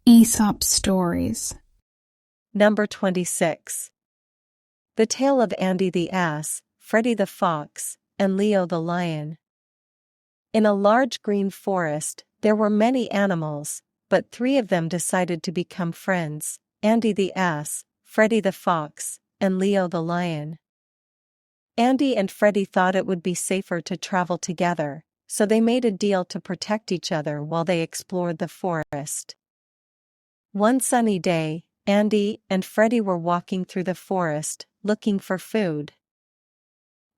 Aesop stories. Number 26. The Tale of Andy the Ass, Freddy the Fox, and Leo the Lion. In a large green forest, there were many animals, but three of them decided to become friends: Andy the Ass, Freddy the Fox, and Leo the Lion. Andy and Freddy thought it would be safer to travel together, so they made a deal to protect each other while they explored the forest. One sunny day, Andy and Freddy were walking through the forest, looking for food.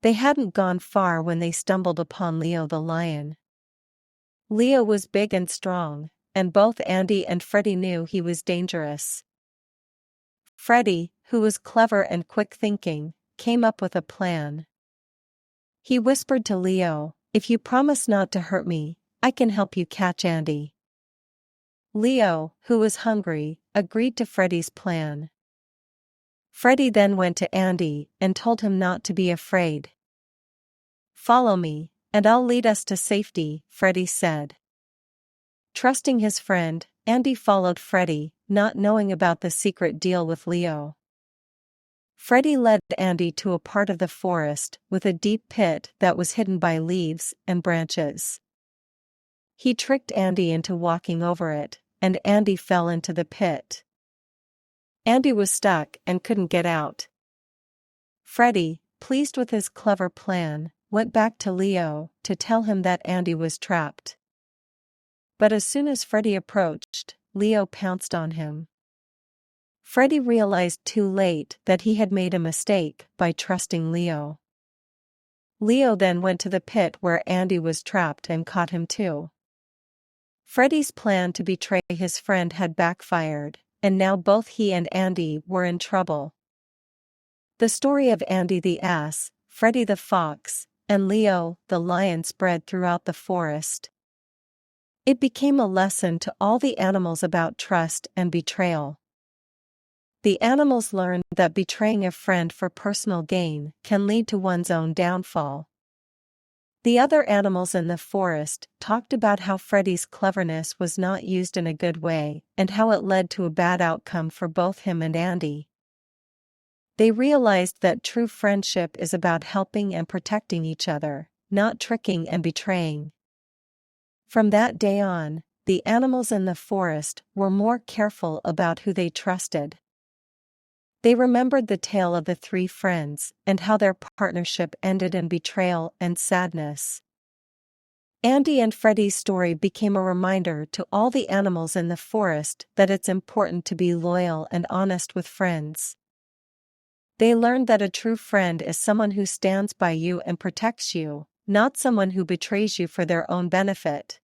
They hadn't gone far when they stumbled upon Leo the lion. Leo was big and strong, and both Andy and Freddy knew he was dangerous. Freddy, who was clever and quick-thinking, came up with a plan. He whispered to Leo, "If you promise not to hurt me, I can help you catch Andy." Leo, who was hungry, agreed to Freddy's plan. Freddy then went to Andy and told him not to be afraid. "Follow me, and I'll lead us to safety," Freddy said. Trusting his friend, Andy followed Freddy, not knowing about the secret deal with Leo. Freddy led Andy to a part of the forest with a deep pit that was hidden by leaves and branches. He tricked Andy into walking over it, and Andy fell into the pit. Andy was stuck and couldn't get out. Freddy, pleased with his clever plan, went back to Leo to tell him that Andy was trapped. But as soon as Freddy approached, Leo pounced on him. Freddy realized too late that he had made a mistake by trusting Leo. Leo then went to the pit where Andy was trapped and caught him too. Freddy's plan to betray his friend had backfired, and now both he and Andy were in trouble. The story of Andy the Ass, Freddy the Fox, and Leo the Lion spread throughout the forest. It became a lesson to all the animals about trust and betrayal. The animals learned that betraying a friend for personal gain can lead to one's own downfall. The other animals in the forest talked about how Freddy's cleverness was not used in a good way, and how it led to a bad outcome for both him and Andy. They realized that true friendship is about helping and protecting each other, not tricking and betraying. From that day on, the animals in the forest were more careful about who they trusted. They remembered the tale of the three friends and how their partnership ended in betrayal and sadness. Andy and Freddy's story became a reminder to all the animals in the forest that it's important to be loyal and honest with friends. They learned that a true friend is someone who stands by you and protects you, not someone who betrays you for their own benefit.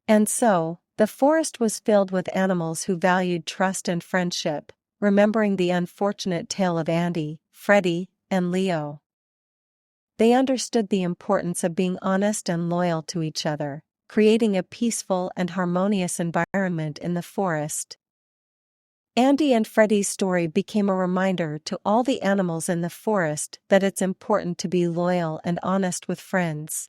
And so, the forest was filled with animals who valued trust and friendship, remembering the unfortunate tale of Andy, Freddy, and Leo. They understood the importance of being honest and loyal to each other, creating a peaceful and harmonious environment in the forest. Andy and Freddy's story became a reminder to all the animals in the forest that it's important to be loyal and honest with friends.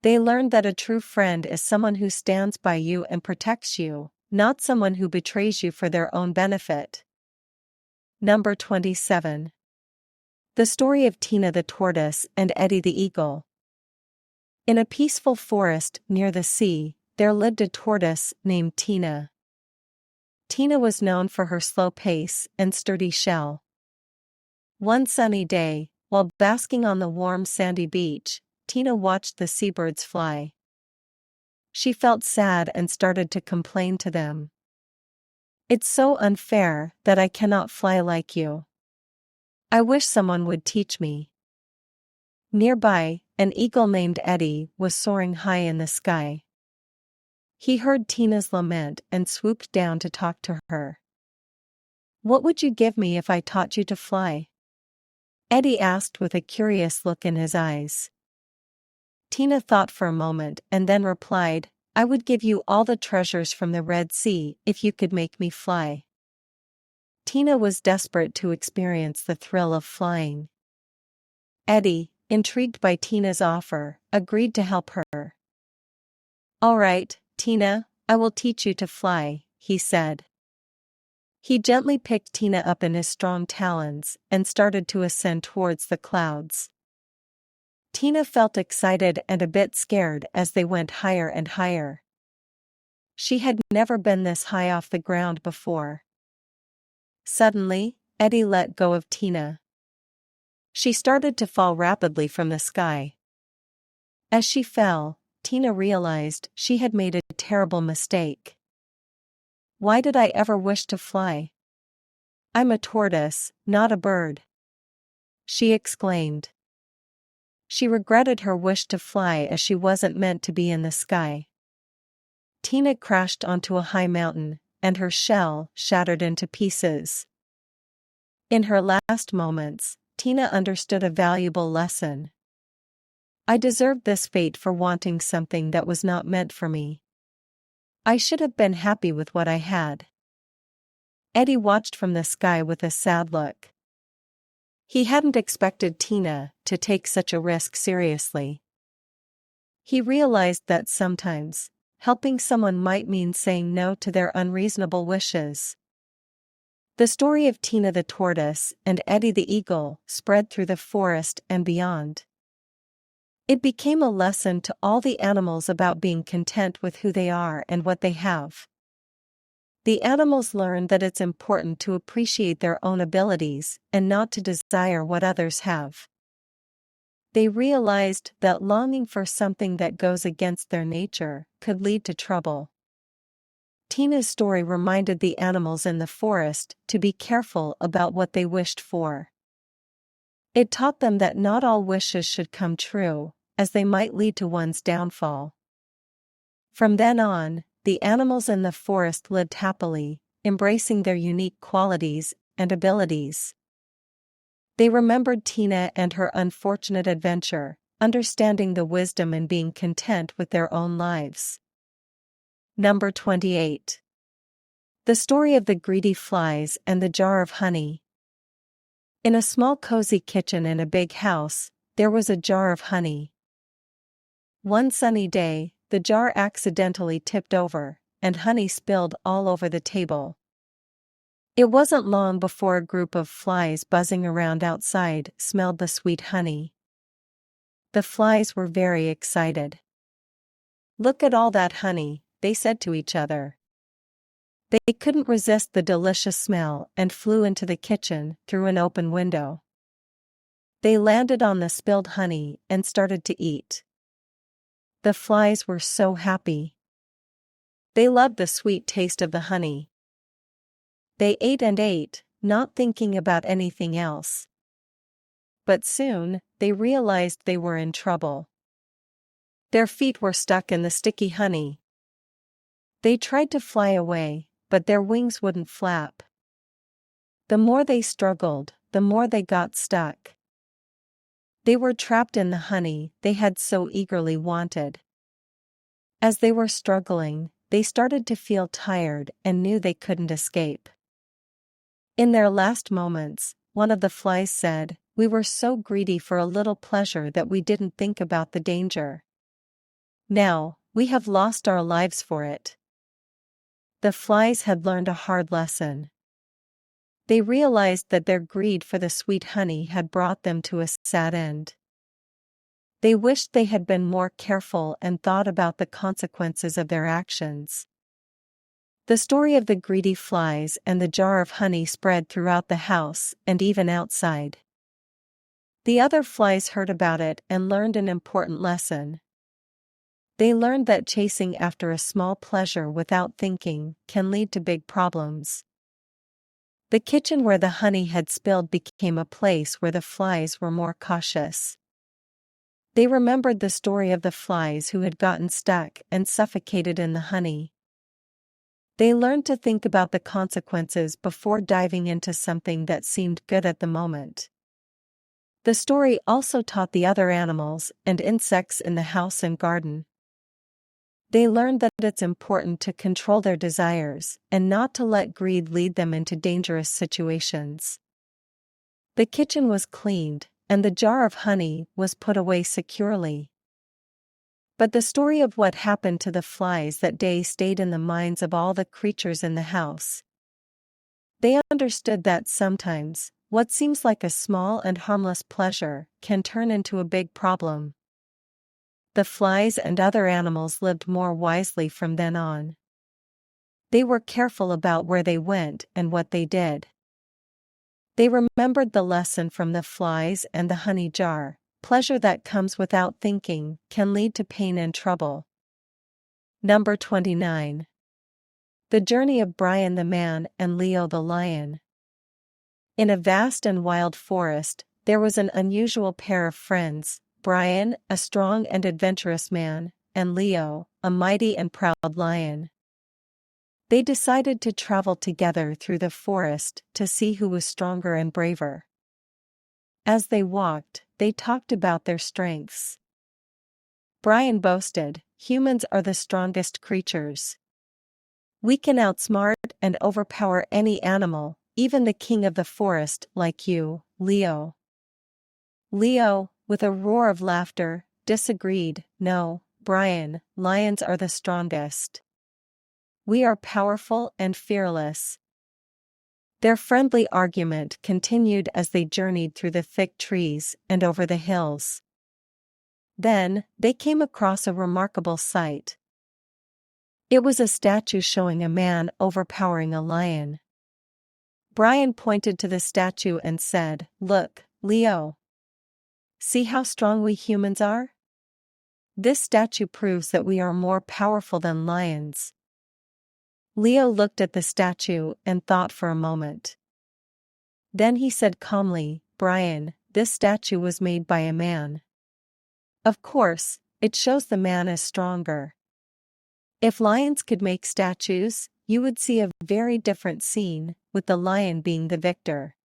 They learned that a true friend is someone who stands by you and protects you, not someone who betrays you for their own benefit. Number 27. The story of Tina the tortoise and Eddie the eagle. In a peaceful forest near the sea, there lived a tortoise named Tina. Tina was known for her slow pace and sturdy shell. One sunny day, while basking on the warm sandy beach, Tina watched the seabirds fly. She felt sad and started to complain to them. "It's so unfair that I cannot fly like you. I wish someone would teach me." Nearby, an eagle named Eddie was soaring high in the sky. He heard Tina's lament and swooped down to talk to her. "What would you give me if I taught you to fly?" Eddie asked with a curious look in his eyes. Tina thought for a moment and then replied, "I would give you all the treasures from the Red Sea if you could make me fly." Tina was desperate to experience the thrill of flying. Eddie, intrigued by Tina's offer, agreed to help her. "All right, Tina, I will teach you to fly, he said. He gently picked Tina up in his strong talons and started to ascend towards the clouds. Tina felt excited and a bit scared as they went higher and higher. She had never been this high off the ground before. Suddenly, Eddie let go of Tina. She started to fall rapidly from the sky. As she fell, Tina realized she had made a terrible mistake. Why did I ever wish to fly? I'm a tortoise, not a bird, she exclaimed. She regretted her wish to fly as she wasn't meant to be in the sky. Tina crashed onto a high mountain, and her shell shattered into pieces. In her last moments, Tina understood a valuable lesson. I deserved this fate for wanting something that was not meant for me. I should have been happy with what I had. Eddie watched from the sky with a sad look. He hadn't expected Tina to take such a risk seriously. He realized that sometimes, helping someone might mean saying no to their unreasonable wishes. The story of Tina the tortoise and Eddie the eagle spread through the forest and beyond. It became a lesson to all the animals about being content with who they are and what they have. The animals learned that it's important to appreciate their own abilities and not to desire what others have. They realized that longing for something that goes against their nature could lead to trouble. Tina's story reminded the animals in the forest to be careful about what they wished for. It taught them that not all wishes should come true, as they might lead to one's downfall. From then on, the animals in the forest lived happily, embracing their unique qualities and abilities. They remembered Tina and her unfortunate adventure, understanding the wisdom in being content with their own lives. Number 28. The story of the greedy flies and the jar of honey. In a small cozy kitchen in a big house, there was a jar of honey. One sunny day, the jar accidentally tipped over, and honey spilled all over the table. It wasn't long before a group of flies buzzing around outside smelled the sweet honey. The flies were very excited. "Look at all that honey," they said to each other. They couldn't resist the delicious smell and flew into the kitchen through an open window. They landed on the spilled honey and started to eat. The flies were so happy. They loved the sweet taste of the honey. They ate and ate, not thinking about anything else. But soon, they realized they were in trouble. Their feet were stuck in the sticky honey. They tried to fly away, but their wings wouldn't flap. The more they struggled, the more they got stuck. They were trapped in the honey they had so eagerly wanted. As they were struggling, they started to feel tired and knew they couldn't escape. In their last moments, one of the flies said, "We were so greedy for a little pleasure that we didn't think about the danger. Now, we have lost our lives for it." The flies had learned a hard lesson. They realized that their greed for the sweet honey had brought them to a sad end. They wished they had been more careful and thought about the consequences of their actions. The story of the greedy flies and the jar of honey spread throughout the house and even outside. The other flies heard about it and learned an important lesson. They learned that chasing after a small pleasure without thinking can lead to big problems. The kitchen where the honey had spilled became a place where the flies were more cautious. They remembered the story of the flies who had gotten stuck and suffocated in the honey. They learned to think about the consequences before diving into something that seemed good at the moment. The story also taught the other animals and insects in the house and garden. They learned that it's important to control their desires and not to let greed lead them into dangerous situations. The kitchen was cleaned, and the jar of honey was put away securely. But the story of what happened to the flies that day stayed in the minds of all the creatures in the house. They understood that sometimes, what seems like a small and harmless pleasure can turn into a big problem. The flies and other animals lived more wisely from then on. They were careful about where they went and what they did. They remembered the lesson from the flies and the honey jar: pleasure that comes without thinking can lead to pain and trouble. Number 29. The journey of Brian the man and Leo the lion. In a vast and wild forest, there was an unusual pair of friends: Brian, a strong and adventurous man, and Leo, a mighty and proud lion. They decided to travel together through the forest to see who was stronger and braver. As they walked, they talked about their strengths. Brian boasted, "Humans are the strongest creatures. We can outsmart and overpower any animal, even the king of the forest like you, Leo." Leo, with a roar of laughter, disagreed, "No, Brian, lions are the strongest. We are powerful and fearless." Their friendly argument continued as they journeyed through the thick trees and over the hills. Then, they came across a remarkable sight. It was a statue showing a man overpowering a lion. Brian pointed to the statue and said, "Look, Leo. See how strong we humans are? This statue proves that we are more powerful than lions." Leo looked at the statue and thought for a moment. Then he said calmly, "Brian, this statue was made by a man. Of course, it shows the man is stronger. If lions could make statues, you would see a very different scene, with the lion being the victor."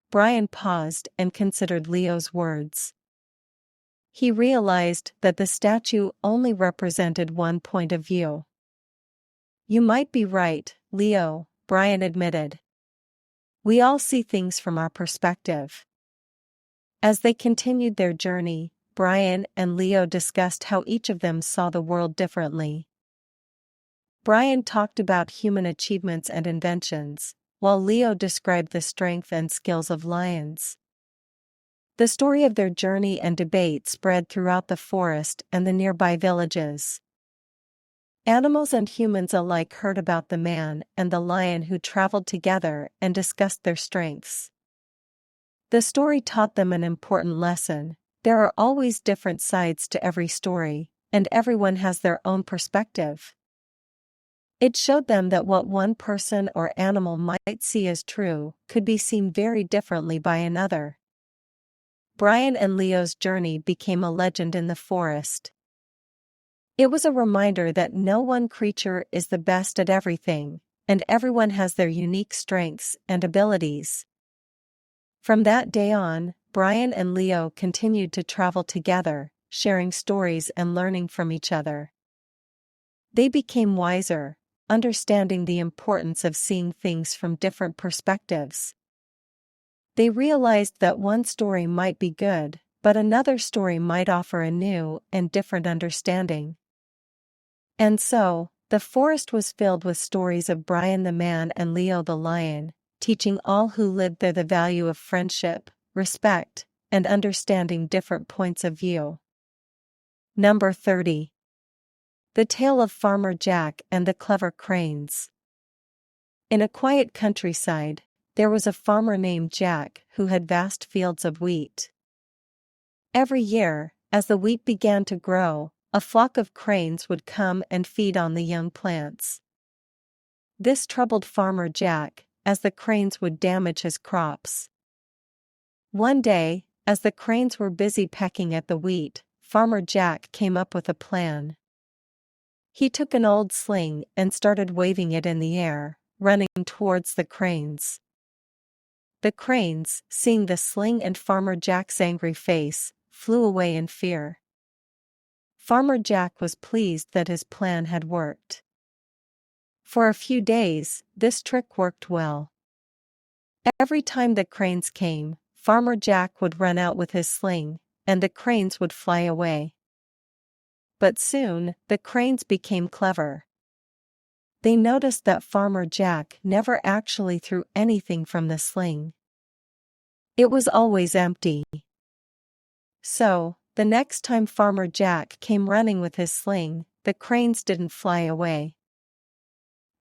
Brian paused and considered Leo's words. He realized that the statue only represented one point of view. "You might be right, Leo," Brian admitted. "We all see things from our perspective." As they continued their journey, Brian and Leo discussed how each of them saw the world differently. Brian talked about human achievements and inventions, while Leo described the strength and skills of lions. The story of their journey and debate spread throughout the forest and the nearby villages. Animals and humans alike heard about the man and the lion who traveled together and discussed their strengths. The story taught them an important lesson: there are always different sides to every story, and everyone has their own perspective. It showed them that what one person or animal might see as true could be seen very differently by another. Brian and Leo's journey became a legend in the forest. It was a reminder that no one creature is the best at everything, and everyone has their unique strengths and abilities. From that day on, Brian and Leo continued to travel together, sharing stories and learning from each other. They became wiser, understanding the importance of seeing things from different perspectives. They realized that one story might be good, but another story might offer a new and different understanding. And so, the forest was filled with stories of Brian the man and Leo the lion, teaching all who lived there the value of friendship, respect, and understanding different points of view. Number 30. The tale of Farmer Jack and the clever cranes. In a quiet countryside, there was a farmer named Jack who had vast fields of wheat. Every year, as the wheat began to grow, a flock of cranes would come and feed on the young plants. This troubled Farmer Jack, as the cranes would damage his crops. One day, as the cranes were busy pecking at the wheat, Farmer Jack came up with a plan. He took an old sling and started waving it in the air, running towards the cranes. The cranes, seeing the sling and Farmer Jack's angry face, flew away in fear. Farmer Jack was pleased that his plan had worked. For a few days, this trick worked well. Every time the cranes came, Farmer Jack would run out with his sling, and the cranes would fly away. But soon, the cranes became clever. They noticed that Farmer Jack never actually threw anything from the sling. It was always empty. So, the next time Farmer Jack came running with his sling, the cranes didn't fly away.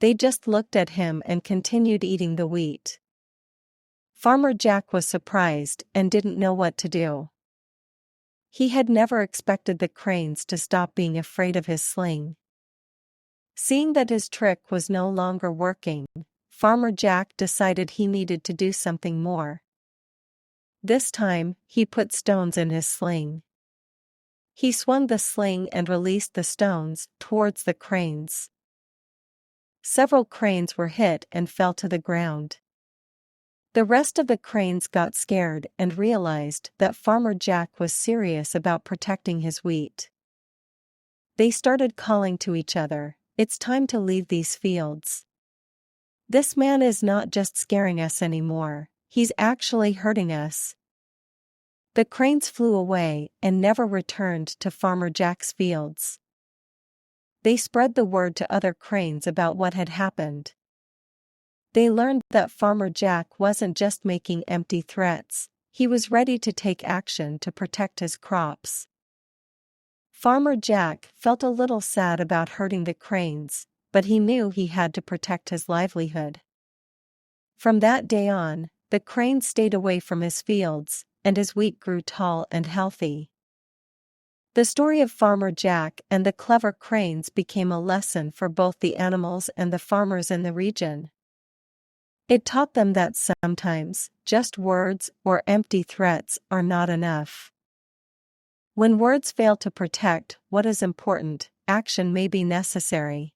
They just looked at him and continued eating the wheat. Farmer Jack was surprised and didn't know what to do. He had never expected the cranes to stop being afraid of his sling. Seeing that his trick was no longer working, Farmer Jack decided he needed to do something more. This time, he put stones in his sling. He swung the sling and released the stones towards the cranes. Several cranes were hit and fell to the ground. The rest of the cranes got scared and realized that Farmer Jack was serious about protecting his wheat. They started calling to each other, "It's time to leave these fields. This man is not just scaring us anymore, he's actually hurting us." The cranes flew away and never returned to Farmer Jack's fields. They spread the word to other cranes about what had happened. They learned that Farmer Jack wasn't just making empty threats, he was ready to take action to protect his crops. Farmer Jack felt a little sad about hurting the cranes, but he knew he had to protect his livelihood. From that day on, the cranes stayed away from his fields, and his wheat grew tall and healthy. The story of Farmer Jack and the clever cranes became a lesson for both the animals and the farmers in the region. It taught them that sometimes, just words or empty threats are not enough. When words fail to protect what is important, action may be necessary.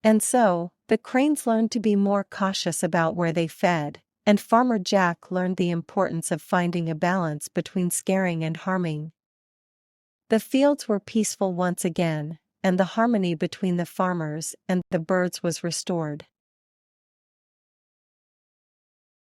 And so, the cranes learned to be more cautious about where they fed, and Farmer Jack learned the importance of finding a balance between scaring and harming. The fields were peaceful once again, and the harmony between the farmers and the birds was restored.